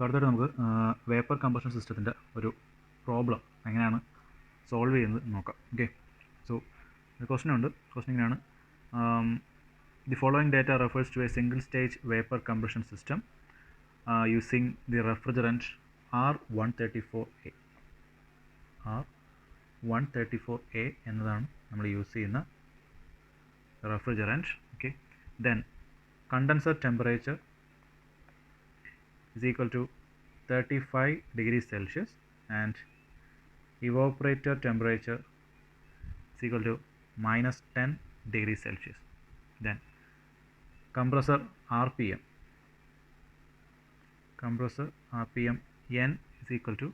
അടുത്തായിട്ട് നമുക്ക് vapour compression സിസ്റ്റത്തിൻ്റെ ഒരു പ്രോബ്ലം എങ്ങനെയാണ് സോൾവ് ചെയ്യുന്നത് നോക്കാം. ഓക്കെ, സോ ഒരു ക്വസ്റ്റ്യൻ ഉണ്ട്. ക്വസ്റ്റ്യൻ ഇങ്ങനെയാണ്: the following data refers to a single stage vapour compression system using the refrigerant R134a. R134a എന്നതാണ് നമ്മൾ യൂസ് ചെയ്യുന്ന refrigerant. Okay, then condenser temperature is equal to 35 degrees Celsius and evaporator temperature is equal to minus 10 degrees Celsius. Then compressor RPM N is equal to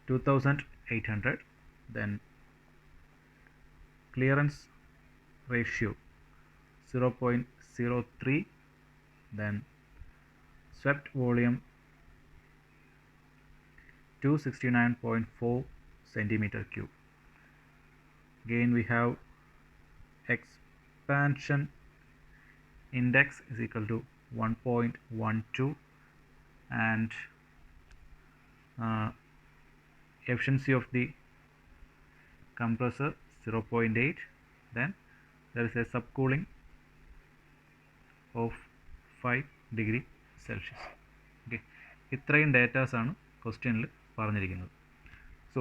2800. Then clearance ratio 0.03. then swept volume 269.4 centimeter cube. Again we have expansion index is equal to 1.12 and efficiency of the compressor 0.8. then there is a subcooling of 5 degree Celsius. Okay, ഇത്രയും ഡേറ്റാസാണ് ക്വസ്റ്റ്യനിൽ പറഞ്ഞിരിക്കുന്നത്. So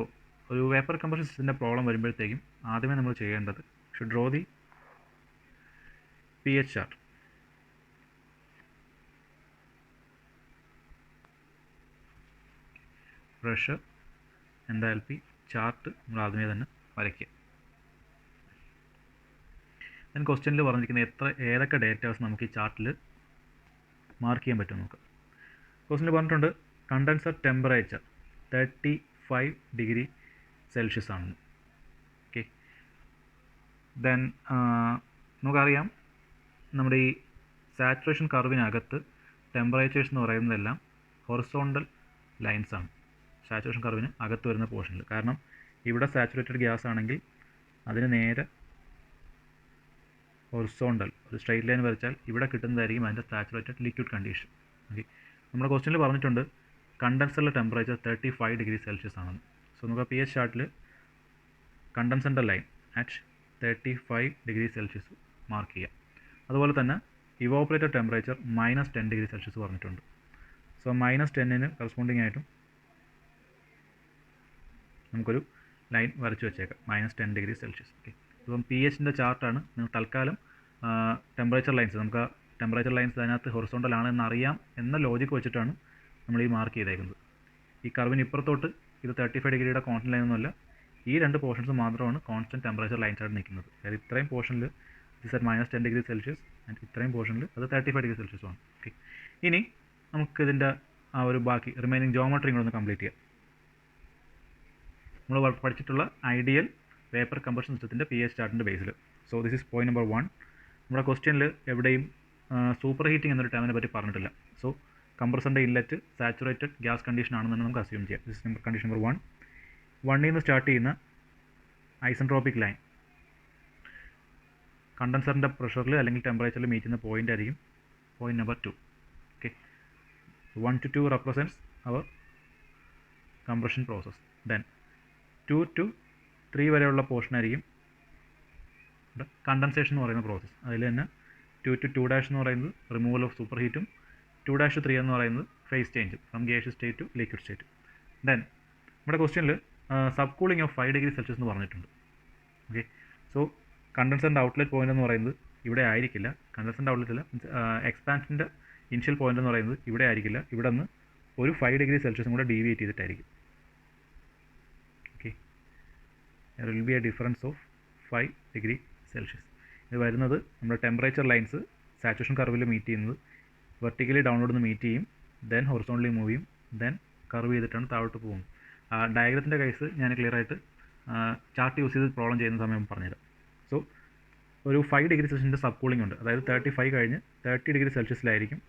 ഒരു vapour compression സിസ്റ്റത്തിൻ്റെ problem വരുമ്പോഴത്തേക്കും ആദ്യമേ നമ്മൾ ചെയ്യേണ്ടത് should draw the pH chart. Pressure, enthalpy chart നമ്മൾ ആദ്യമേ തന്നെ വരയ്ക്കുക. ഞാൻ ക്വസ്റ്റ്യനിൽ പറഞ്ഞിരിക്കുന്ന ഏതൊക്കെ ഡേറ്റാസ് നമുക്ക് ഈ ചാർട്ടിൽ മാർക്ക് ചെയ്യാൻ പറ്റും നോക്കാം. ക്വസ്റ്റ്യനിൽ പറഞ്ഞിട്ടുണ്ട് കണ്ടൻസർ ടെമ്പറേച്ചർ 35 ഡിഗ്രി സെൽഷ്യസ് ആണെന്ന്. ഓക്കെ, ദെൻ നമുക്കറിയാം നമ്മുടെ ഈ സാച്ചുറേഷൻ കർവിനകത്ത് ടെമ്പറേച്ചേഴ്സ് എന്ന് പറയുന്നതെല്ലാം ഹൊറിസോണ്ടൽ ലൈൻസ് ആണ്. സാച്ചുറേഷൻ കർവിന് അകത്ത് വരുന്ന പോർഷനിൽ, കാരണം ഇവിടെ സാച്ചുറേറ്റഡ് ഗ്യാസ് ആണെങ്കിൽ അതിന് നേരെ ഹൊറിസോണ്ടൽ ഒരു സ്ട്രൈറ്റ് ലൈൻ വരച്ചാൽ ഇവിടെ കിട്ടുന്നതായിരിക്കും അതിൻ്റെ സാച്ചുറേറ്റഡ് ലിക്വിഡ് കണ്ടീഷൻ. ഓക്കെ, നമ്മുടെ ക്വസ്റ്റ്യനിൽ പറഞ്ഞിട്ടുണ്ട് കണ്ടൻസറിലെ ടെമ്പറേച്ചർ 35 ഡിഗ്രി സെൽഷ്യസ് ആണെന്ന്. സോ നമുക്ക് pH ചാർട്ടിൽ കണ്ടൻസറിൻ്റെ line at 35 degree Celsius mark ചെയ്യാം. അതുപോലെ തന്നെ ഇവോപ്പറേറ്റർ ടെമ്പറേച്ചർ -10 ഡിഗ്രി സെൽഷ്യസ് പറഞ്ഞിട്ടുണ്ട്. സോ -10ന് കറസ്പോണ്ടിങ് ആയിട്ടും നമുക്കൊരു ലൈൻ വരച്ച് വെച്ചേക്കാം, -10 ഡിഗ്രി സെൽഷ്യസ്. ഓക്കെ, ഇപ്പം pHൻ്റെ ചാർട്ടാണ്. നിങ്ങൾ തൽക്കാലം ടെമ്പറേച്ചർ ലൈൻസ്, നമുക്ക് ആ ടെമ്പറേച്ചർ ലൈൻസ് അതിനകത്ത് ഹൊറിസോണ്ടൽ ആണ് എന്നറിയാം എന്ന ലോജിക്ക് വെച്ചിട്ടാണ് നമ്മൾ ഈ മാർക്ക് ചെയ്തേക്കുന്നത്. ഈ കർവിന് ഇപ്പുറത്തോട്ട് ഇത് 35 ഡിഗ്രിയുടെ കോൺസ്റ്റൻറ്റ് ലൈൻ ഒന്നുമല്ല, ഈ രണ്ട് പോർഷൻസ് മാത്രമാണ് കോൺസ്റ്റൻറ്റ് ടെമ്പറേച്ചർ ലൈൻസായിട്ട് നിൽക്കുന്നത്. അതായത് ഇത്രയും പോർഷനിൽ it's at -10 degree Celsius and ഇത്രയും പോർഷനിൽ അത് 35 ഡിഗ്രി സെൽഷ്യസ് ആണ്. ഓക്കെ, ഇനി നമുക്കിതിൻ്റെ ആ ഒരു ബാക്കി റിമൈനിങ് ജോമെട്രി കൂടെ ഒന്ന് കംപ്ലീറ്റ് ചെയ്യാം. നമ്മൾ പഠിച്ചിട്ടുള്ള ഐഡിയൽ വേപ്പർ കമ്പഷൻ സിസ്റ്റത്തിൻ്റെ pH ചാർട്ടിൻ്റെ ബേസിൽ. So this is point number 1. നമ്മുടെ ക്വസ്റ്റ്യനിൽ എവിടെയും സൂപ്പർ ഹീറ്റിംഗ് എന്നൊരു ടേമിനെ പറ്റി പറഞ്ഞിട്ടില്ല. സോ കംപ്രസറിൻ്റെ ഇൻലെറ്റ് സാച്ചുറേറ്റഡ് ഗ്യാസ് കണ്ടീഷൻ ആണെന്ന് തന്നെ നമുക്ക് അസ്യൂം ചെയ്യാം. This is condition number 1. 1ൽ നിന്ന് സ്റ്റാർട്ട് ചെയ്യുന്ന ഐസെൻട്രോപിക് ലൈൻ കണ്ടൻസറിൻ്റെ പ്രഷറിൽ അല്ലെങ്കിൽ ടെമ്പറേച്ചറിൽ മീറ്റ് ചെയ്യുന്ന പോയിൻ്റ് ആയിരിക്കും point number 2. Okay, 1 to 2 represents our compression process. then 2 to 3 വരെയുള്ള പോർഷൻ ആയിരിക്കും കണ്ടൻസേഷൻ എന്ന് പറയുന്ന പ്രോസസ്സ്. അതിൽ തന്നെ 2 to 2' എന്ന് പറയുന്നത് റിമൂവൽ ഓഫ് സൂപ്പർ ഹീറ്റും 2' to 3 എന്ന് പറയുന്നത് phase change from gas state to liquid state. Then നമ്മുടെ ക്വസ്റ്റ്യനിൽ sub cooling of 5 degree Celsius എന്ന് പറഞ്ഞിട്ടുണ്ട്. ഓക്കെ, സോ കണ്ടൻസറിൻ്റെ ഔട്ട്ലെറ്റ് പോയിന്റ് എന്ന് പറയുന്നത് ഇവിടെ ആയിരിക്കില്ല. കണ്ടൻസറിൻ്റെ ഔട്ട്ലെറ്റില്ല, എക്സ്പാൻഷൻ്റെ ഇനിഷ്യൽ പോയിന്റ് എന്ന് പറയുന്നത് ഇവിടെ ആയിരിക്കില്ല. ഇവിടെ നിന്ന് ഒരു 5 ഡിഗ്രി സെൽഷ്യസും കൂടെ ഡീവിയേറ്റ് ചെയ്തിട്ടായിരിക്കും. Okay, there will be a difference of 5 degree Celsius. ഇത് വരുന്നത് നമ്മുടെ ടെമ്പറേച്ചർ ലൈൻസ് സാച്ചുറേഷൻ കർവിൽ മീറ്റ് ചെയ്യുന്നത് വെർട്ടിക്കലി ഡൗൺലോഡ് നിന്ന് മീറ്റ് ചെയ്യും, ദെൻ ഹൊറിസോണ്ടലി മൂവ് ചെയ്യും, ദെൻ കർവ് ചെയ്തിട്ടാണ് താഴോട്ട് പോകുന്നത്. ഡയഗ്രത്തിൻ്റെ കേസ് ഞാൻ ക്ലിയർ ആയിട്ട് ചാർട്ട് യൂസ് ചെയ്ത് പ്രോബ്ലം ചെയ്യുന്ന സമയം പറഞ്ഞുതരാം. സോ ഒരു 5 ഡിഗ്രി സെൽഷ്യസിൻ്റെ സബ് കൂളിംഗ് ഉണ്ട്. അതായത് 35 കഴിഞ്ഞ് 30 ഡിഗ്രി സെൽഷ്യസിലായിരിക്കും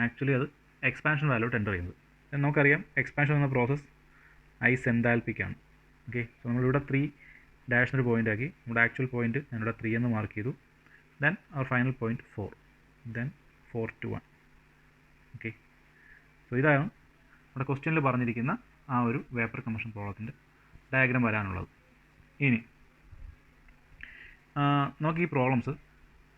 ആക്ച്വലി അത് എക്സ്പാൻഷൻ വാല്യൂട്ട് എൻ്റർ ചെയ്യുന്നത്. നമുക്കറിയാം എക്സ്പാൻഷൻ എന്ന പ്രോസസ്സ് ഐസ് എൻതാൽപ്പിക്കാണ്. ഓക്കെ, സോ നമ്മളിവിടെ 3 ഡാഷിനൊരു പോയിൻ്റ് ആക്കി. നമ്മുടെ ആക്ച്വൽ പോയിൻറ്റ് ഞാനിവിടെ 3 എന്ന് മാർക്ക് ചെയ്തു. ദെൻ അവർ final point 4, then 4 to 1. Okay, so ഇതാണ് നമ്മുടെ ക്വസ്റ്റ്യനിൽ പറഞ്ഞിരിക്കുന്ന ആ ഒരു വേപ്പർ കമ്പഷൻ പ്രോബ്ലത്തിൻ്റെ ഡയഗ്രാം വരാനുള്ളത്. ഇനി നമുക്ക് ഈ പ്രോബ്ലംസ്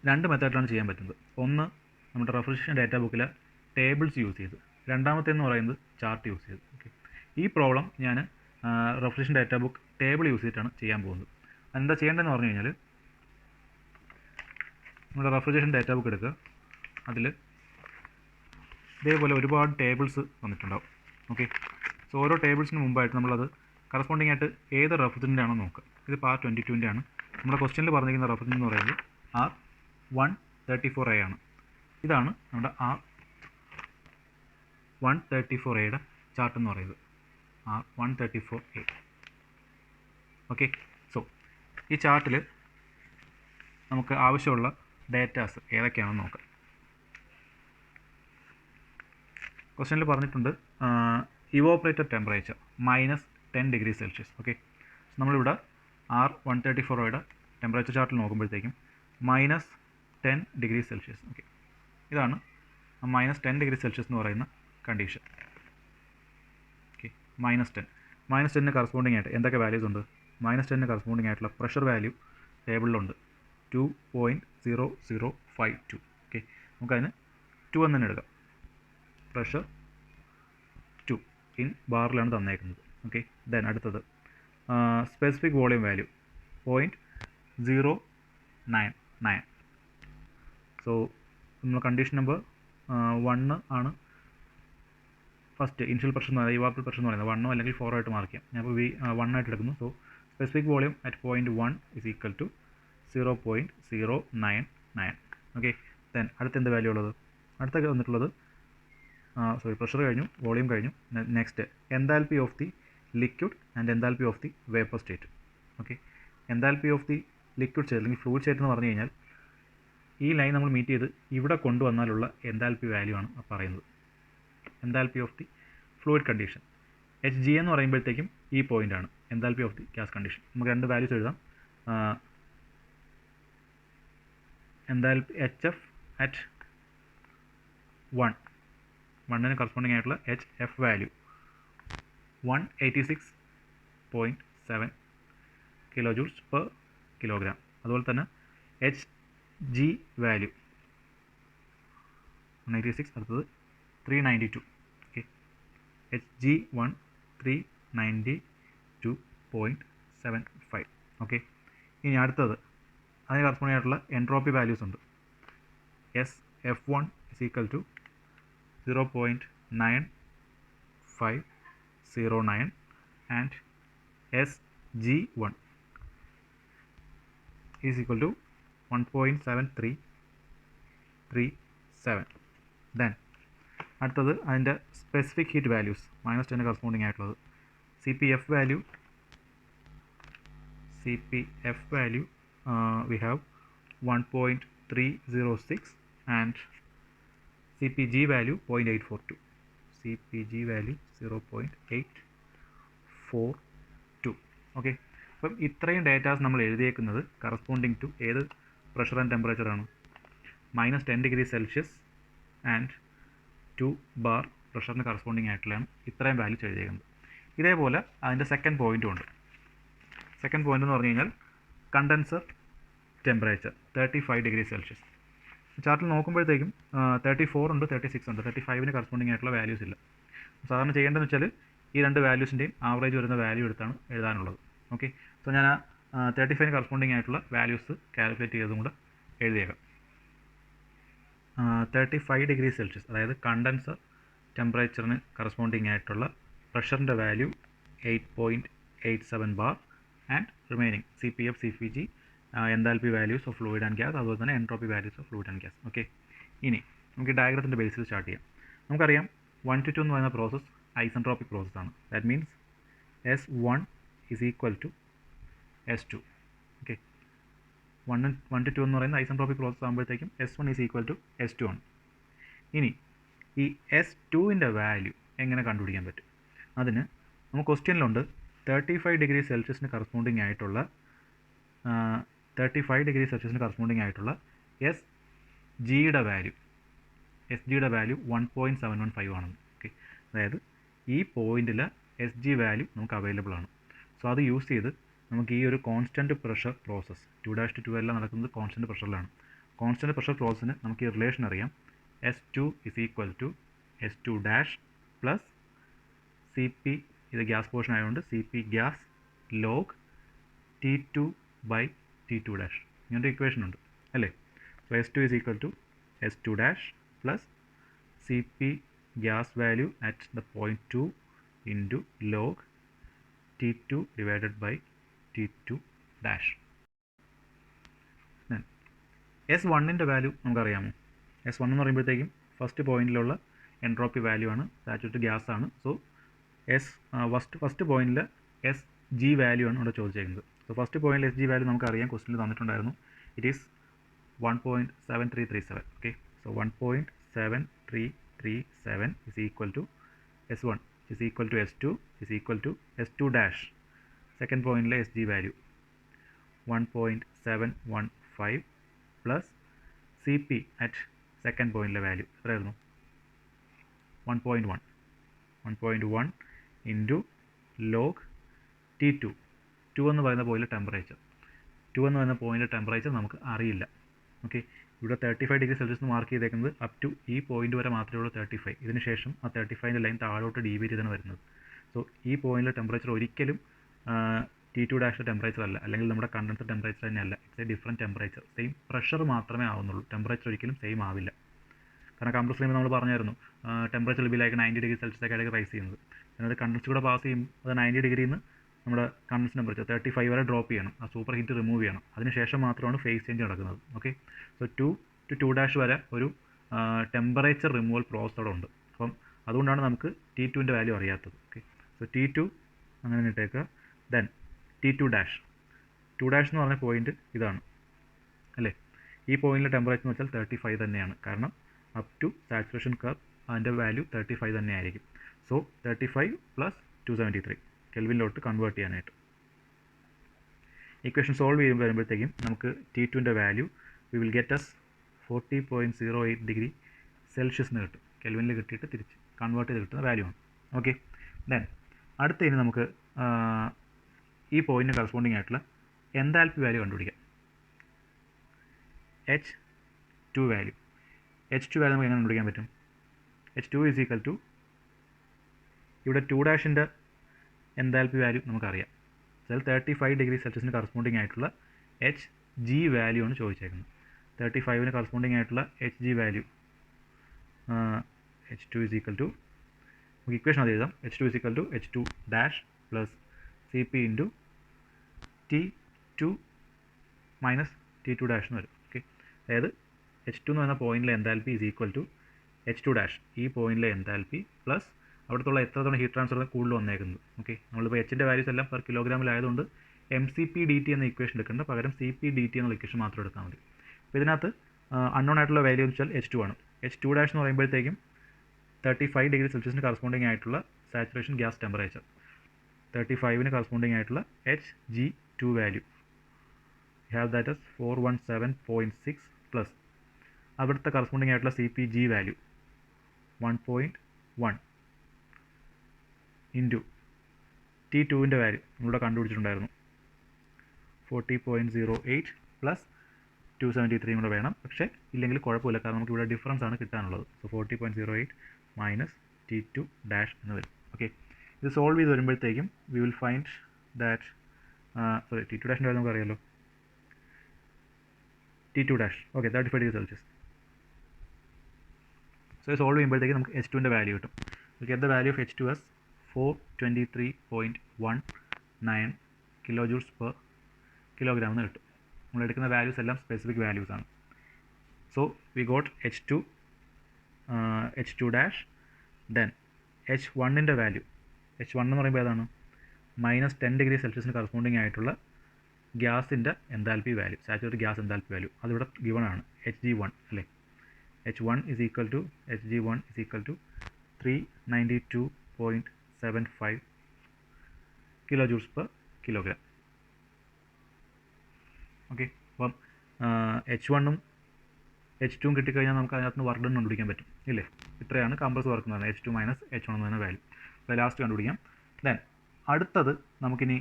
രണ്ട് മെത്തേഡിലാണ് ചെയ്യാൻ പറ്റുന്നത്. ഒന്ന് നമ്മുടെ റെഫ്രിജറേഷൻ ഡാറ്റ ബുക്കിലെ ടേബിൾസ് യൂസ് ചെയ്ത്, രണ്ടാമത്തേന്ന് പറയുന്നത് ചാർട്ട് യൂസ് ചെയ്ത്. ഓക്കെ, ഈ പ്രോബ്ലം ഞാൻ refrigeration data book table use ചെയ്തിട്ടാണ് ചെയ്യാൻ പോകുന്നത്. എന്താ ചെയ്യേണ്ടതെന്ന് പറഞ്ഞു കഴിഞ്ഞാൽ, നമ്മുടെ റെഫ്രിജറേഷൻ ഡാറ്റ ബുക്ക് എടുക്കുക. അതിൽ ഇതേപോലെ ഒരുപാട് ടേബിൾസ് വന്നിട്ടുണ്ടാവും. ഓക്കെ, സോ ഓരോ ടേബിൾസിന് മുമ്പായിട്ട് നമ്മളത് കറസ്പോണ്ടിങ് ആയിട്ട് ഏത് റെഫ്രിജറൻ്റ് ആണോ നോക്കുക. ഇത് പാർട്ട് 22 ആണ്. നമ്മുടെ ക്വസ്റ്റ്യനിൽ പറഞ്ഞിരിക്കുന്ന റെഫ്രിജറൻ്റ് എന്ന് പറയുന്നത് R134A ആണ്. ഇതാണ് നമ്മുടെ R134Aയുടെ ചാർട്ട് എന്ന് പറയുന്നത്. R134A. ഓക്കെ, സോ ഈ ചാർട്ടിൽ നമുക്ക് ആവശ്യമുള്ള ഡേറ്റാസ് ഏതൊക്കെയാണെന്ന് നോക്കാം. ക്വസ്റ്റ്യനിൽ പറഞ്ഞിട്ടുണ്ട് evaporator temperature -10 degree Celsius. Okay, നമ്മളിവിടെ R134Aയുടെ ടെമ്പറേച്ചർ ചാർട്ടിൽ നോക്കുമ്പോഴത്തേക്കും -10 ഡിഗ്രി സെൽഷ്യസ്. ഓക്കെ, ഇതാണ് -10 ഡിഗ്രി സെൽഷ്യസ് എന്ന് പറയുന്ന കണ്ടീഷൻ. ഓക്കെ, -10 കറസ്പോണ്ടിങ് ആയിട്ട് എന്തൊക്കെ വാല്യൂസ് ഉണ്ട്? -10 കറസ്പോണ്ടിങ് ആയിട്ടുള്ള പ്രഷർ വാല്യൂ ടേബിളിലുണ്ട് 2.0052. ഓക്കെ, നമുക്കതിന് 2 എന്ന് തന്നെ എടുക്കാം. പ്രഷർ 2 ഇൻ ബാറിലാണ് തന്നേക്കുന്നത്. ഓക്കെ, ദെൻ അടുത്തത് സ്പെസിഫിക് വോളിയം വാല്യൂ 0.099. സോ നമ്മൾ കണ്ടീഷൻ നമ്പർ 1 ആണ് ഫസ്റ്റ് ഇനിഷ്യൽ പ്രഷർ എന്ന് പറയുന്നത്, ഇവാപ്പറേറ്റ് പ്രഷർ എന്ന് പറയുന്നത് 1 അല്ലെങ്കിൽ 4 ആയിട്ട് മാർക്ക് ചെയ്യാം. ഞാൻ ഇപ്പോൾ 1 ആയിട്ട് എടുക്കുന്നു. So specific volume at point 1 is equal to 0.099. Okay, then അടുത്ത എന്ത് വാല്യൂ ഉള്ളത്? അടുത്തൊക്കെ വന്നിട്ടുള്ളത് പ്രഷർ കഴിഞ്ഞു, വോളിയം കഴിഞ്ഞു. Next enthalpy of the liquid and enthalpy of the vapour state. Okay, enthalpy of the liquid state അല്ലെങ്കിൽ ഫ്ലൂയിഡ് സ്റ്റേറ്റ് എന്ന് പറഞ്ഞു കഴിഞ്ഞാൽ ഈ ലൈൻ നമ്മൾ മീറ്റ് ചെയ്ത് ഇവിടെ കൊണ്ടുവന്നാലുള്ള എൻതാൽപ്പി വാല്യൂ ആണ് പറയുന്നത്. Enthalpy of the fluid condition HG എന്ന് പറയുമ്പോഴത്തേക്കും ഈ പോയിൻ്റ് ആണ് enthalpy of the gas condition. നമുക്ക് രണ്ട് വാല്യൂസ് എഴുതാം. എൻതാൽപ്പി HF അറ്റ് 1ന് കറസ്പോണ്ടിങ് ആയിട്ടുള്ള HF value 186.7 kilo joules per kilogram. അതുപോലെ തന്നെ HG വാല്യൂ 186, അടുത്തത് 392. Okay, HG1 392.75. ഓക്കെ, ഇനി അടുത്തത് അതിന് കറസ്പോണ്ടിങ് ആയിട്ടുള്ള എൻട്രോപ്പി വാല്യൂസ് ഉണ്ട്. SF1 is equal to 0.9509 and SG1 is equal to 1.7337. Then അടുത്തത് അതിൻ്റെ സ്പെസിഫിക് ഹീറ്റ് വാല്യൂസ് -10 കറസ്പോണ്ടിങ് ആയിട്ടുള്ളത്. CPF value we have 1.306 and CPG value 0.842. CPG value 0.842. Okay, അപ്പം ഇത്രയും ഡേറ്റാസ് നമ്മൾ എഴുതിയേക്കുന്നത് കറസ്പോണ്ടിങ് ടു ഏത് പ്രഷർ ആൻഡ് ടെമ്പറേച്ചർ ആണ്? -10 ഡിഗ്രി സെൽഷ്യസ് ആൻഡ് 2 ബാർ പ്രഷറിന് കറസ്പോണ്ടിങ് ആയിട്ടുള്ളതാണ് ഇത്രയും വാല്യൂസ് എഴുതിയേക്കുന്നത്. ഇതേപോലെ അതിൻ്റെ സെക്കൻഡ് പോയിൻറ്റും ഉണ്ട്. സെക്കൻഡ് പോയിൻ്റ് എന്ന് പറഞ്ഞു കഴിഞ്ഞാൽ കണ്ടൻസർ ടെമ്പറേച്ചർ 35 ഡിഗ്രി സെൽഷ്യസ്. ചാർട്ടിൽ നോക്കുമ്പോഴത്തേക്കും 34 ഉണ്ട്, 36 ഉണ്ട്. 35ന് കറസ്പോണ്ടിങ് ആയിട്ടുള്ള വാല്യൂസ് ഇല്ല. സാധാരണ ചെയ്യേണ്ടതെന്ന് വെച്ചാൽ ഈ രണ്ട് വാല്യൂസിൻ്റെയും ആവറേജ് വരുന്ന വാല്യൂ എടുത്താണ് എഴുതാനുള്ളത്. ഓക്കെ, സോ ഞാൻ 35ന് കറസ്പോണ്ടിങ് ആയിട്ടുള്ള വാല്യൂസ് കാൽക്കുലേറ്റ് ചെയ്തതും കൂടെ എഴുതിയേക്കാം. 35 ഡിഗ്രി സെൽഷ്യസ് അതായത് കണ്ടൻസർ ടെമ്പറേച്ചറിന് കറസ്പോണ്ടിങ് ആയിട്ടുള്ള പ്രഷറിൻ്റെ value 8.87 bar and remaining CPF, CPG, enthalpy values of fluid and gas, അതുപോലെ തന്നെ entropy values of fluid and gas. Okay, ഇനി നമുക്ക് ഡയഗ്രത്തിൻ്റെ ബേസിൽ സ്റ്റാർട്ട് ചെയ്യാം. നമുക്കറിയാം 1 to 2 എന്ന് പറയുന്ന പ്രോസസ്സ് ഐസെൻട്രോപ്പിക് പ്രോസസ്സാണ്. That means S1 is equal to S2. Okay, 1 to 2 എന്ന് പറയുന്ന ഐസെൻട്രോപ്പിക് പ്രോസസ്സ് ആകുമ്പോഴത്തേക്കും S1 is equal to S2 ആണ്. ഇനി ഈ S2ൻ്റെ വാല്യൂ എങ്ങനെ കണ്ടുപിടിക്കാൻ പറ്റും? അതിന് നമുക്ക് ക്വസ്റ്റ്യനിലുണ്ട് 35 ഡിഗ്രി സെൽഷ്യസിന് കറസ്പോണ്ടിങ് ആയിട്ടുള്ള 1.715 ആണെന്ന്. ഓക്കെ, അതായത് ഈ പോയിന്റിൽ എസ് ജി വാല്യൂ നമുക്ക് അവൈലബിൾ ആണ്. സോ അത് യൂസ് ചെയ്ത് നമുക്ക് ഈ ഒരു കോൺസ്റ്റൻറ്റ് പ്രഷർ പ്രോസസ്സ് 2-2 എല്ലാം നടക്കുന്നത് കോൺസ്റ്റൻറ്റ് പ്രഷറിലാണ്. കോൺസ്റ്റൻറ്റ് പ്രഷർ പ്രോസസ്സിന് നമുക്ക് ഈ റിലേഷൻ അറിയാം. S2 is equal to S2 dash plus C P, ഇത് ഗ്യാസ് പോർഷൻ ആയതുകൊണ്ട് C P gas log T2 by T2 dash, ഇങ്ങനത്തെ ഇക്വേഷൻ ഉണ്ട് അല്ലേ. So S2 is equal to S2 dash plus C P gas value at the point 2 into log T2 divided by T2 dash. S1ൻ്റെ value നമുക്കറിയാമോ? S1 എന്ന് പറയുമ്പോഴത്തേക്കും first പോയിന്റിലുള്ള entropy value ആണ്, saturated gas ആണ്. സോ ഫസ്റ്റ് പോയിന്റിൽ S G value ആണ് ഇവിടെ ചോദിച്ചേക്കുന്നത്. സോ ഫസ്റ്റ് പോയിന്റിൽ എസ് ജി വാല്യൂ നമുക്കറിയാം, ക്വസ്റ്റിനിൽ തന്നിട്ടുണ്ടായിരുന്നു. It is 1.7337. Okay, so 1.7337 is equal to S1 is equal to S2 is equal to S2 dash, second പോയിന്റിലെ S G value 1.715 plus C P at second പോയിന്റിലെ value എത്രയായിരുന്നു? 1.1 into log T2. 2 എന്ന് പറയുന്ന പോയിന്റിലെ temperature നമുക്ക് അറിയില്ല. Okay, ഇവിടെ 35 degree Celsius mark ചെയ്തേക്കുന്നത് അപ് ടു ഈ പോയിന്റ് വരെ മാത്രമേ ഉള്ളൂ 35. ഇതിന് ശേഷം ആ 35ൻ്റെ ലൈൻ താഴോട്ട് ഡീവിയേറ്റ് ചെയ്താണ് വരുന്നത്. സോ ഈ പോയിന്റിലെ ടെമ്പറേച്ചർ ഒരിക്കലും T2 ഡാഷിൻ്റെ ടെമ്പറേച്ചർ അല്ല, അല്ലെങ്കിൽ നമ്മുടെ കണ്ടൻസർ ടെമ്പറേച്ചർ തന്നെയല്ല. It's A different temperature. Same pressure മാത്രമേ ആവുന്നുള്ളൂ, ടെമ്പറേച്ചർ ഒരിക്കലും സെയിം ആവില്ല. കാരണം കംപ്രസ് ചെയ്യുമ്പോൾ നമ്മൾ പറഞ്ഞായിരുന്നു ടെമ്പറേച്ചർ ബിലായിട്ട് 90 ഡിഗ്രി സെൽഷ്യസൊക്കെ റൈസ് ചെയ്യുന്നത്. അതിനകത്ത് കണ്ടൻസ് കൂടെ പാസ് ചെയ്യുമ്പോൾ അത് 90 ഡിഗ്രിയിൽ നിന്ന് നമ്മുടെ കണ്ടൻസ് ടെമ്പറേച്ചർ 35 വരെ ഡ്രോപ്പ് ചെയ്യണം, ആ സൂപ്പർ ഹീറ്റ് റിമൂവ് ചെയ്യണം. അതിനുശേഷം മാത്രമാണ് ഫേസ് ചേഞ്ച് നടക്കുന്നത്. ഓക്കെ, സോ 2 to 2 ഡാഷ് വരെ ഒരു ടെമ്പറേച്ചർ റിമൂവൽ പ്രോസസ് അവിടെ ഉണ്ട്. അപ്പം അതുകൊണ്ടാണ് നമുക്ക് T2ൻ്റെ വാല്യൂ അറിയാത്തത്. ഓക്കെ, സോ T2 അങ്ങനെ ഇട്ടേക്കുക. ദെൻ T2 ഡാഷ്, 2 ഡാഷ് എന്ന് പറഞ്ഞ പോയിന്റ് ഇതാണ് അല്ലേ. ഈ പോയിന്റിലെ ടെമ്പറേച്ചർ എന്ന് വെച്ചാൽ 35 തന്നെയാണ്, കാരണം അപ് ടു സാച്ചുറേഷൻ കർവ് അതിൻ്റെ വാല്യൂ 35 തന്നെ ആയിരിക്കും. സോ 35 പ്ലസ് 273 കെൽവിനിലോട്ട് കൺവേർട്ട് ചെയ്യാനായിട്ട് ഇക്വേഷൻ സോൾവ് ചെയ്യുമ്പോൾ വരുമ്പോഴത്തേക്കും നമുക്ക് T2ൻ്റെ value we will get as 40.08 degree സെൽഷ്യസിന് കിട്ടും. കെൽവിനിൽ കിട്ടിയിട്ട് തിരിച്ച് കൺവേർട്ട് ചെയ്ത് കിട്ടുന്ന വാല്യൂ ആണ്. ഓക്കെ, ദെൻ അടുത്ത ഇനി നമുക്ക് ഈ പോയിന്റിന് കറസ്പോണ്ടിങ് ആയിട്ടുള്ള എൻതാൽപ്പി വാല്യൂ കണ്ടുപിടിക്കാം. H2 വാല്യൂ നമുക്ക് എങ്ങനെ കണ്ടുപിടിക്കാൻ പറ്റും? H2 is equal to, ഇവിടെ 2 ഡാഷിൻ്റെ എൻതാൽപ്പി വാല്യൂ നമുക്കറിയാം. അതിൽ 35 ഡിഗ്രി സെൽഷ്യസിന് കറസ്പോണ്ടിങ് ആയിട്ടുള്ള എച്ച് ജി വാല്യൂ ആണ് ചോദിച്ചേക്കുന്നത്. 35ന് കറസ്പോണ്ടിങ് ആയിട്ടുള്ള H G value H2 is equal to, നമുക്ക് ഇക്വേഷൻ അത് എഴുതാം. H2 is equal to H2 dash plus C P into T2 minus T2 dash എന്ന് വരും. ഓക്കെ, അതായത് H2 എന്ന് പറയുന്ന പോയിന്റിലെ enthalpy is equal to H2 dash, ഈ പോയിന്റിലെ എൻതാൽപ്പി പ്ലസ് അവിടുത്തെ എത്ര തവണ ഹീറ്റ് ട്രാൻസ്ഫർ കൂടുതൽ വന്നേക്കുന്നത്. ഓക്കെ, നമ്മളിപ്പോൾ എച്ചിൻ്റെ വാല്യൂസ് എല്ലാം പെർ കിലോഗ്രാമിലായതുകൊണ്ട് MCP/dT എന്ന ഇക്വേഷൻ എടുക്കേണ്ട, പകരം CP/dT എന്നുള്ള ഇക്വേഷൻ മാത്രം എടുത്താൽ മതി. അപ്പോൾ ഇതിനകത്ത് അൺനോൺ ആയിട്ടുള്ള വാല്യൂ എന്ന് വെച്ചാൽ H2 ആണ്. H2 ഡാഷ് എന്ന് പറയുമ്പോഴത്തേക്കും 35 ഡിഗ്രി സെൽഷ്യസിന് കറസ്പോണ്ടിങ് ആയിട്ടുള്ള സാച്ചുറേഷൻ ഗ്യാസ് ടെമ്പറേച്ചർ, 35ന് കറസ്പോണ്ടിങ് ആയിട്ടുള്ള HG2 value have that as 417.6 plus അവിടുത്തെ കറസ്പോണ്ടിങ് ആയിട്ടുള്ള CPG വാല്യൂ 1.1 ഇൻറ്റു T2ൻ്റെ വാല്യൂ നമ്മളിവിടെ കണ്ടുപിടിച്ചിട്ടുണ്ടായിരുന്നു 40.08 പ്ലസ് 273 കൂടെ വേണം. പക്ഷേ ഇല്ലെങ്കിൽ കുഴപ്പമില്ല, കാരണം നമുക്ക് ഇവിടെ ഡിഫറൻസ് ആണ് കിട്ടാനുള്ളത്. സോ 40.08 മൈനസ് T2 ഡാഷ് എന്ന് വരും. ഓക്കെ, ഇത് സോൾവ് ചെയ്ത് വരുമ്പോഴത്തേക്കും we will find that T2 ഡാഷിൻ്റെ വാല്യൂ നമുക്ക് അറിയാമല്ലോ. T2 dash okay 35 degree Celsius. So solve ചെയ്യുമ്പോഴത്തേക്കും നമുക്ക് H2ൻ്റെ വാല്യൂ കിട്ടും. We get the value of H2 as 423.19 kilo joules per kilogram എന്ന് കിട്ടും. നമ്മൾ എടുക്കുന്ന വാല്യൂസ് എല്ലാം സ്പെസിഫിക് വാല്യൂസ് ആണ്. So we got H2 dash, then H1ൻ്റെ വാല്യൂ, H1 എന്ന് പറയുമ്പോൾ ഏതാണ്? -10 ഡിഗ്രി സെൽഷ്യസിന് കറസ്പോണ്ടിങ് ആയിട്ടുള്ള ഗ്യാസിൻ്റെ enthalpy value, saturated gas enthalpy value, അതിവിടെ ഗിവൺ ആണ് Hg1 അല്ലേ. H1 is equal to Hg1 is equal to 392.75 kilo joules per kilogram. Okay, അപ്പം H1ഉം H2 കിട്ടിക്കഴിഞ്ഞാൽ നമുക്ക് അതിനകത്ത് നിന്ന് വർക്ക് ഡൺ കണ്ടുപിടിക്കാൻ പറ്റും ഇല്ലേ? ഇത്രയാണ് കംപ്രസ് വർക്ക് എന്ന് പറയുന്നത്, H2 മൈനസ് H1 എന്ന് പറയുന്ന വാല്യൂ. അപ്പോൾ ലാസ്റ്റ് കണ്ടുപിടിക്കാം. ദെൻ അടുത്തത് നമുക്കിനി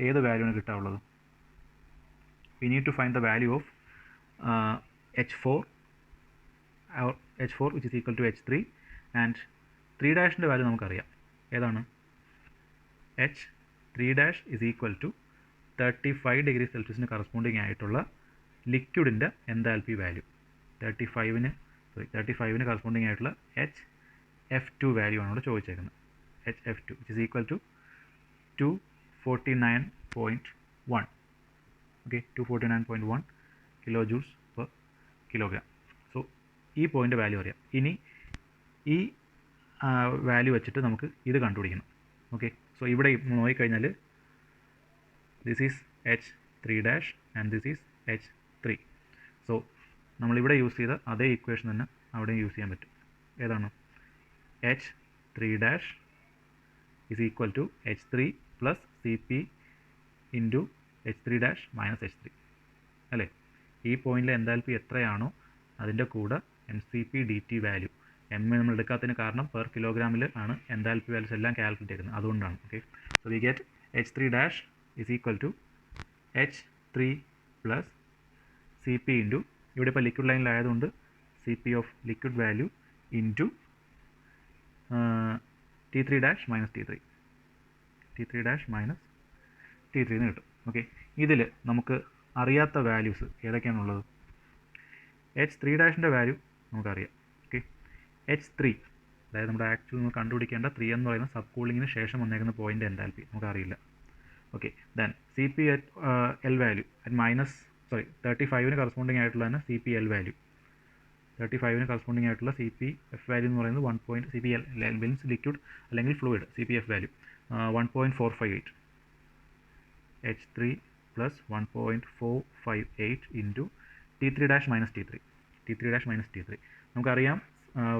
ഏത് വാല്യൂ ആണ് കിട്ടാനുള്ളത്? We need to find the value of H4 which is equal to H3 and 3 ഡാഷിൻ്റെ വാല്യൂ നമുക്കറിയാം. ഏതാണ്? H3 dash is equal to 35 degree സെൽഷ്യസിന് കറസ്പോണ്ടിങ് ആയിട്ടുള്ള ലിക്വിഡിൻ്റെ എൻതാൽപ്പി വാല്യൂ. 35ന് കറസ്പോണ്ടിങ് ആയിട്ടുള്ള HF2 വാല്യൂ ആണ് ഇവിടെ ചോദിച്ചേക്കുന്നത്. HF2 which is equal to 249.1. Okay, 249.1 kilo joules per kilogram. So ഈ പോയിൻ്റ് വാല്യൂ അറിയാം. ഇനി ഈ വാല്യൂ വെച്ചിട്ട് നമുക്ക് ഇത് കണ്ടുപിടിക്കണം. ഓക്കെ, സോ ഇവിടെ നോക്കിക്കഴിഞ്ഞാൽ this is H3 dash and this is H3. So നമ്മളിവിടെ യൂസ് ചെയ്ത അതേ ഇക്വേഷൻ തന്നെ അവിടെയും യൂസ് ചെയ്യാൻ പറ്റും. ഏതാണ്? H3 dash is equal to H3 plus CP into H3 dash minus H3 അല്ലേ? ഈ പോയിന്റിൽ എൻതാൽപ്പി എത്രയാണോ അതിൻ്റെ കൂടെ MCP/dT വാല്യൂ. നമ്മൾ എടുക്കാത്തതിന് കാരണം പെർ കിലോഗ്രാമിൽ ആണ് എൻതാൽപ്പി വാല്യൂസ് എല്ലാം കാൽക്കുലേറ്റ് ചെയ്യുന്നത്, അതുകൊണ്ടാണ്. Okay, so we get H3 dash is equal to H3 plus CP into, ഇവിടെ ഇപ്പോൾ ലിക്വിഡ് ലൈനിലായതുകൊണ്ട് CP of liquid value into T3 dash minus T3 dash minus T3 എന്ന് കിട്ടും. ഓക്കെ, ഇതിൽ നമുക്ക് അറിയാത്ത വാല്യൂസ് ഏതൊക്കെയാണുള്ളത്? H3 ഡാഷിൻ്റെ വാല്യൂ നമുക്കറിയാം. ഓക്കെ, H3 അതായത് നമ്മുടെ ആക്ച്വലി നമ്മൾ കണ്ടുപിടിക്കേണ്ട 3 എന്ന് പറയുന്ന സബ് കൂളിങ്ങിന് ശേഷം വന്നേക്കുന്ന പോയിൻ്റ് എൻതാൽപ്പി നമുക്കറിയില്ല. Okay, then CP L value at minus 35ന് കറസ്പോണ്ടിങ് ആയിട്ടുള്ള തന്നെ CPL വാല്യൂ. 35ന് കറസ്പോണ്ടിങ് ആയിട്ടുള്ള CPF വാല്യൂ എന്ന് പറയുന്നത് 1. CPL മീൻസ് ലിക്വിഡ് അല്ലെങ്കിൽ fluid. CPF value 1.458. H3 plus 1.458 into T3 dash minus T3 dash minus T3. നമുക്കറിയാം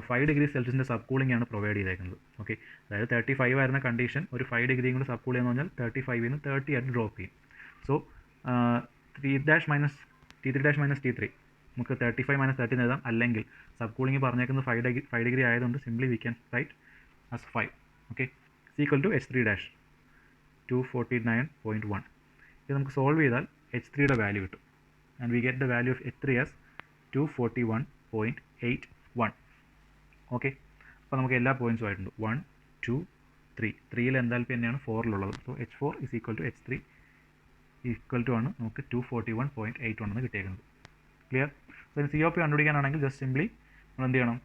5 ഡിഗ്രി സെൽഷ്യസിൻ്റെ സബ് കൂളിംഗ് ആണ് പ്രൊവൈഡ് ചെയ്തേക്കുന്നത്. ഓക്കെ, അതായത് 35 ആയിരുന്ന കണ്ടീഷൻ ഒരു 5 ഡിഗ്രിയും കൂടെ സബ് കൂൾ ചെയ്യുന്ന പറഞ്ഞാൽ 35ന് 30 ആയിട്ട് ഡ്രോപ്പ് ചെയ്യും. So T3 dash minus T3 നമുക്ക് 35 മൈനസ് 30 എഴുതാം, അല്ലെങ്കിൽ സബ് കൂളിംഗ് പറഞ്ഞേക്കുന്നത് 5 ഡിഗ്രി ആയതുകൊണ്ട് simply we can write as 5. Okay, equal to H3 dash 249.1. ഇത് നമുക്ക് സോൾവ് ചെയ്താൽ H3യുടെ വാല്യൂ കിട്ടും. And we get the value of H3 as 241.81. Okay, അപ്പോൾ നമുക്ക് എല്ലാ പോയിൻറ്റ്സും ആയിട്ടുണ്ട്. 1, 2, 3. 3യിൽ എൻതാൽപ്പി തന്നെയാണ് 4ലുള്ളത്. So H4 is equal to H3 equal to ആണ് നമുക്ക് 241.81 എന്ന് കിട്ടിയേക്കുന്നത്. ക്ലിയർ? സോ COP കണ്ടുപിടിക്കാനാണെങ്കിൽ ജസ്റ്റ് സിംപ്ലി നമ്മൾ എന്ത് ചെയ്യണം?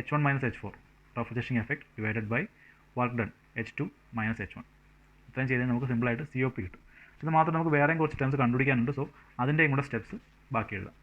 H1 minus H4 refrigerating effect divided by work done H2 minus H1. ഇത്രയും ചെയ്താൽ നമുക്ക് സിമ്പിളായിട്ട് COP കിട്ടും. ഇത് മാത്രം നമുക്ക് വേറെയും കുറച്ച് സ്റ്റെപ്സ് കണ്ടുപിടിക്കാനുണ്ട്. സോ അതിൻ്റെയും കൂടെ സ്റ്റെപ്സ് ബാക്കി എഴുതാം.